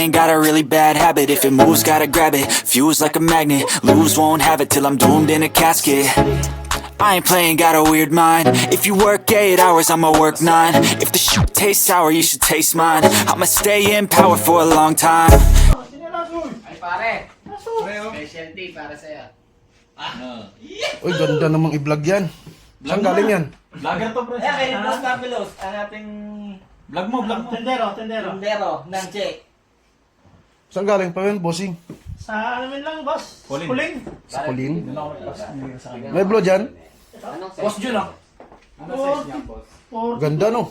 playing, got a really bad habit. If it moves, gotta grab it. Fuse like a magnet. Lose, won't have it till I'm doomed in a casket. I ain't playing, got a weird mind. If you work 8 hours, I'ma work 9. If the shoot tastes sour, you should taste mine. I'ma stay in power for a long time. Ay pare, specialty para sa'yo. Uy, ganda namang i-vlog yan. Saan galing yan? Vlogger to, bro. Kaya kayo Los Marvelos, ang ating Vlog mo. Tendero. tundero ng Che. Saan galing pa yun, bossing? Sa alamin lang, boss. Kuling. Kuling. Sa Kulin? May blow dyan? Anong Boss Jun, ah. Ganda no?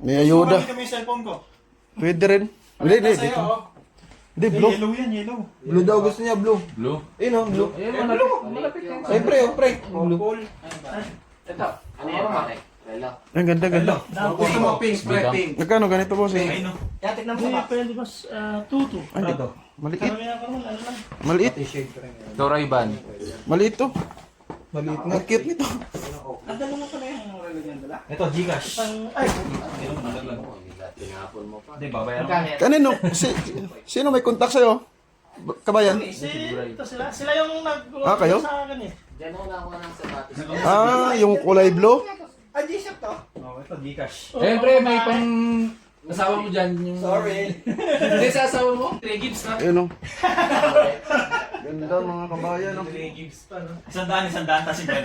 May ayuda. Kami yung cellphone ko. Pwede rin. Hindi, dito. Hindi, blue. Yellow yan, yellow. Blue daw, gusto niya blue. Blue? No, blue. malapit yan. Siyempre, pre. Blue. Ito, ano yan pare? Relo. Ang ganda, ganda. Gusto mo pink, spray pink. Nagkano ganito, bossing? Ay, no. Kaya tignan mo Hindi, ba? pwede, boss. Tutu. Ay, dito. Maliit. Kami na karoon, ano lang. Maliit. Dorayban. Maliit to. Maliit nga. Ang cute nito. Ang dalawa mo pala yung relagan dala. Ito, Gcash. Ay, Tinapon mo pa. Hindi, babayaran mo. Magkano yan? Kanino? Sino may contact sa'yo? Kabayan? ito sila. Sila yung Ah, kayo? sa akin eh. Diyan ako nakuha ng sapatos. Yung kulay blue? Ah, G-Shop to? Oh, ito, Gcash. Siyempre, may pang asawa mo dyan yung... Sorry. Hindi sa asawa mo? 3 gigs na. Ayun o. Ganda mga kabayan. No? 3 gigs pa, no? 100, tapos 50.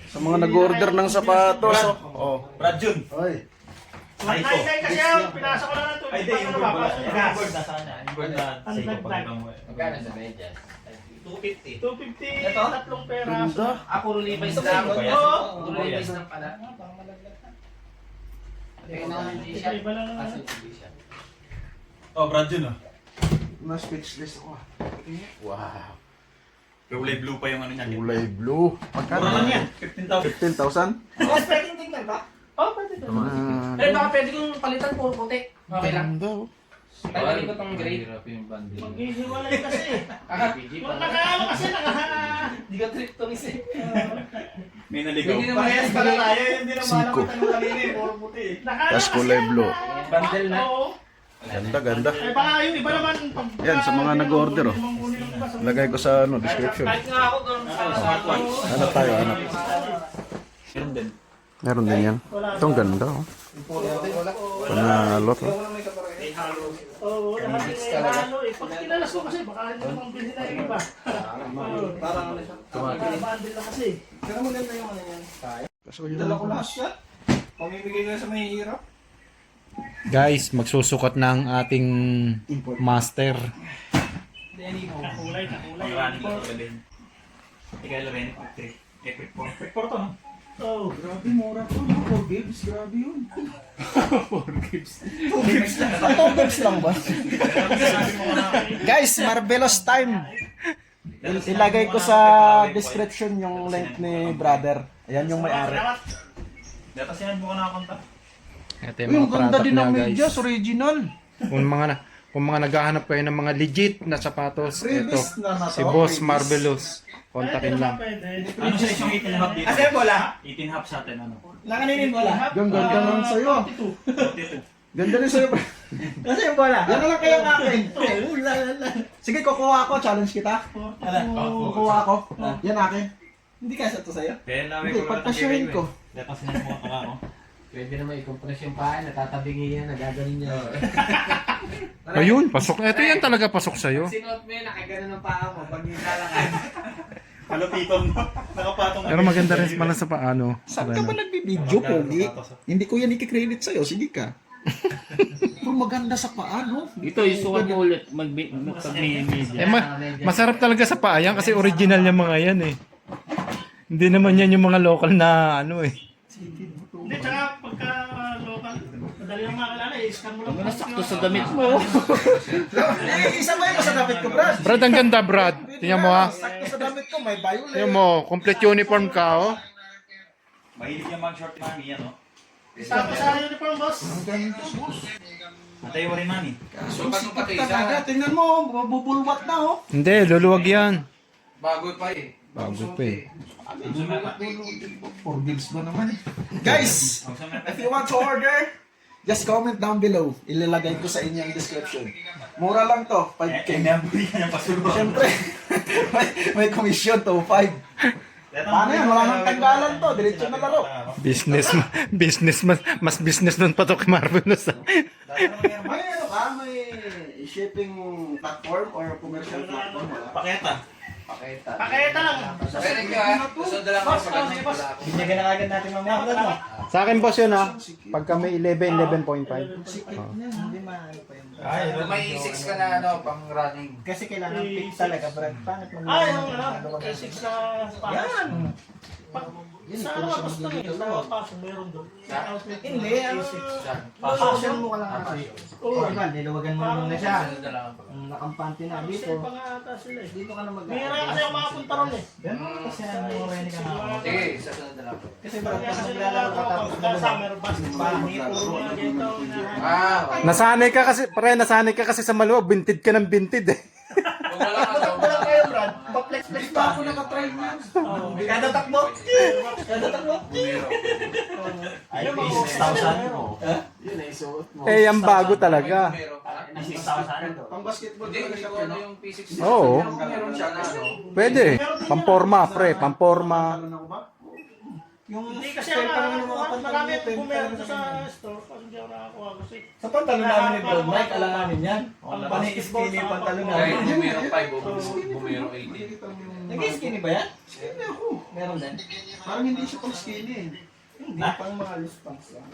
Sa mga nag-order ng sapatos. Oh. Brad Jun. Ay. Ay, ito. Ay, kasi yung pinasok ko lang ng Ay, tubig. di, yung Paano board. ba? Yung board nasa kanya. Yung board na Ang sa ikaw, nagdag. pakita mo. Magkano sa medyas? 250. 250, Ito? tatlong pera. Ganda. Ah, puro Levi's Ito na. ba yun? Oo. Puro Levi's na pala. Tingnan mo yung G-Shop. Iba lang naman. Kasi yung G-Shop. Oh, Brad Jun, oh. Na-speechless ako. Wow. Kulay blue pa yung ano niya. Kulay blue. Mura lang yan. 15,000. 15,000? Boss, pwedeng tingnan ba? Oh, pwede to. Eh, baka pwede kong palitan puro puti. Okay lang. Ganda oh. Tanggalin ko tong gray. Maghihiwalay kasi. PG Kung pa. nakaano kasi, Hindi ka trip to miss eh. May naligaw. Hindi naman Parehas yan. pala tayo. Hindi na Siko. malaman tanong kanina eh. Puro puti eh. Tas kulay blue. Bundle na. Oo. Ganda, ganda. Eh baka yung iba naman pag... Yan, sa mga nag-order, oh. Lagay ko sa description. Kahit nga ako doon sa Smartwatch. Hanap tayo, hanap. Meron din. Meron din yan. Itong ganda oh. Panalot oh. Oo, lahat yung halo eh. Pag kinalas ko kasi, baka hindi naman bilhin na yung iba. Parang ano siya. Bundle lang kasi. Pero maganda yung ano yan. Kaso yun Dala ko lahat siya. Pamimigay ko na sa mahihirap. Guys, magsusukat ng ating master. Kulay na kulay. Marami ko galing. Ikaw lang rin. Epic 4. Epic 4 to, no? Oh. Grabe, mura to. 4 gigs, grabe yun. 2 gigs lang. 2 gigs lang ba? Guys, Marvelous time. Ilagay ko sa description yung link ni brother. Ayan yung may-ari. Data siya mo ka nakakonta. Ito yung mga product niya, guys. original. Kung mga naghahanap kayo ng mga legit na sapatos, ito, si Boss Marvelous. Kontakin lang. Ano siya yung 18 and a half dito? Asa yung bola? 18 and a half sa atin, ano? Nakanin yung bola? Ganda naman sa'yo. 42. Ganda rin sa'yo. Asa yung bola? Yan na lang kayo ang akin. Sige, kukuha ako. Challenge kita. Kukuha ako. Yan akin. Hindi kasi ito sa'yo? Kaya namin Hindi, pagpasyahin ko. Data siya mo ka ako. Pwede naman i-compress yung paa, natatabingi yan, nagagaling niya. Ayun, pasok. Ito yan talaga pasok sa'yo. Sinuot mo yun, nakagano ng paa mo, pag nilalakad. Halupiton mo. Nakapatong Pero maganda rin pala sa paano. Saan ka ba nagbibideo, Pogi? Hindi ko yan ikikredit sa'yo. Sige ka. Pero maganda sa paano. Ito, isukat mo ulit. Mag-media. Masarap talaga sa paa yan kasi original yung mga yan eh. Hindi naman yan yung mga local na ano eh. Hindi, tsaka pagka local, madali yung makakilala eh. Scan mo lang. Sakto sa damit mo. Isa ba yun sa damit ko, Brad? Brad, ang ganda, Brad. Tingnan mo ha. Sakto sa damit ko, may violet. Tingnan mo, complete uniform ka oh. Mahilig yung mag-short mami yan, no? Sakto sa uniform, boss. Antay mo rin, mami. Sukat Talaga, tingnan mo, mabubulwat na oh. Hindi, luluwag yan. Bago pa eh. Bago pa eh. 4 gigs ba naman? Guys, if you want to order, Just comment down below. Ilalagay ko sa inyo ang description. Mura lang to, 5K. May kanyang pasulong. Siyempre, may komisyon to, 5. Paano yan? Wala nang tanggalan to. Diretso na laro. Business, mas business nun pa to kay Marvelous. May ano ka? May shipping platform or commercial platform? Wala. Paketa. Pakita lang. Pwede nyo ha. Gusto na lang ako pagkakit wala ako. Binigyan na agad natin mamaya. Ano? Sa akin boss yun ha. Pagka may 11, 11.5. Hindi maano pa yun. Kung may 6 ka na ano, pang running. Kasi kailangan pick talaga, Brad. Pangit mo Ah, yung ano, K6 sa patas. Yan. Sa ano ka gusto nyo? Sa paso, meron doon. Hindi, ang passion mo ka lang kasi. Oo, diba? Niluwagan mo muna siya. Gusto na lang ako. Ang nakampante na Kasi dito. pa nga ata sila eh. Dito ka na Mayroon kasi yung mga punta ron eh. Ganun kasi ang ready ka na. Sige, sasunod na lang ako. Kasi Brad, Kaya pag kasi naglalaro ka tapos pagka summer bus, pangit, puro mga ganito. Okay. Nasanay ka kasi, nasanay ka kasi sa maluwag. Bintid ka ng bintid eh. Kung wala ka daw, Wala kayo, Brad. Pa-flex-flex Hindi pa. pa ako nakatry mo. Kada takbo. Kada takbo. bumiro. Ayun, mga 6,000 mo. Yun ay suot mo. Eh, yung bago talaga. Bumiro ka. 6,000 to. Pang basketball Hindi, talaga hindi siya. ko ano yung P6. Oo. Meron siya na ano. Pwede. Pamporma, pre. Pamporma. Ano ako ba? Yung Hindi kasi spare ang pa naman yung mga marami pantalon mo, bumero pwede sa talaga. store. Kasi hindi ako nakakuha kasi. Sa pantalon namin ni Bro Mike, alanganin yan. Ang Pani-skinny yung pantalon Ay, namin. bumiro 5, bumiro 18. Nag-skinny ba yan? Skinny ako. Meron din. Parang hindi siya pang skinny eh. Hindi, pang mga loose pants lang.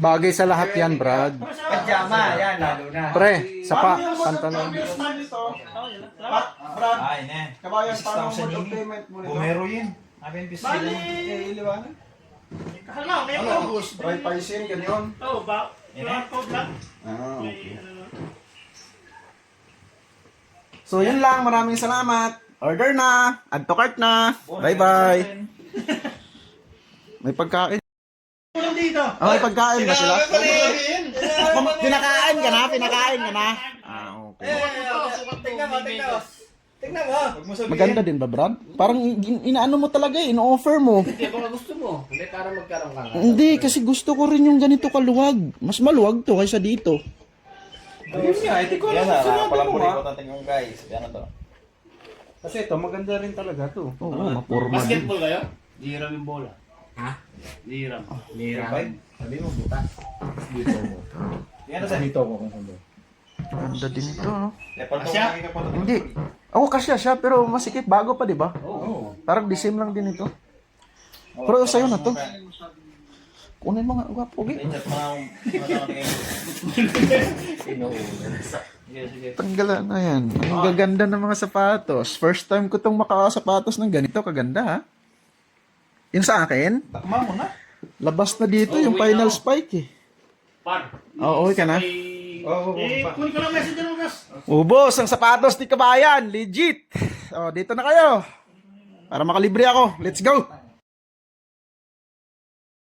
Bagay sa lahat yan, Brad. Pajama, yan, lalo na. Pre, sa pantalon. Pantalon nito. Oh, yun. Salamat. Brad, Ay, ne. kabayan, paano 6,000 mo yun. payment mo nito? Bumero yun. Abin pistil. Bali, Eh, iliwanag. kasama, may Ano? August. Try pricing, ganyan. Oh, ba? QR code lang. Ah, May ano lang. So yun lang, maraming salamat. Order na, add to cart na. Bye-bye. May pagkain. Walang dito. Oh, may pagkain ba sila? Pinakain ka na, pinakain ka na. Ah, okay. Tingnan mo, tingnan mo. Tingnan mo. Maganda din ba, Brad? Parang inaano mo talaga eh, ino-offer mo. Hindi, baka gusto mo. Hindi, para magkaroon ka nga. Hindi, kasi gusto ko rin yung ganito kaluwag. Mas maluwag to kaysa dito. Ayun nga, ito ko lang. Palang puri ko tatingong guys. Yan to. Kasi ito, maganda rin talaga to. Oo, mapurma din. Basketball kayo? Diram yung bola. Ha? Diram. Sabi mo, buta. Dito mo. Yan sa dito ko kung saan. Ganda din ito, no? Asya? Hindi. Oo, kasya siya, pero masikip. Bago pa, di ba? Oo. Parang the same lang din ito. Pero sa'yo na to. Kunin mo nga, gwapo. Okay? Chat mo na Sige. Tanggalan na yan. Ang gaganda ng mga sapatos. First time ko itong makakasapatos ng ganito. Kaganda, ha? Yung sa akin, Takma mo na. labas na dito yung final spike, eh. Par. Oo, okay ka na? Oo. Kunin ko lang message ng Lucas. Ubos ang sapatos ni Kabayan. Legit. Oh, dito na kayo. Para makalibre ako. Let's go.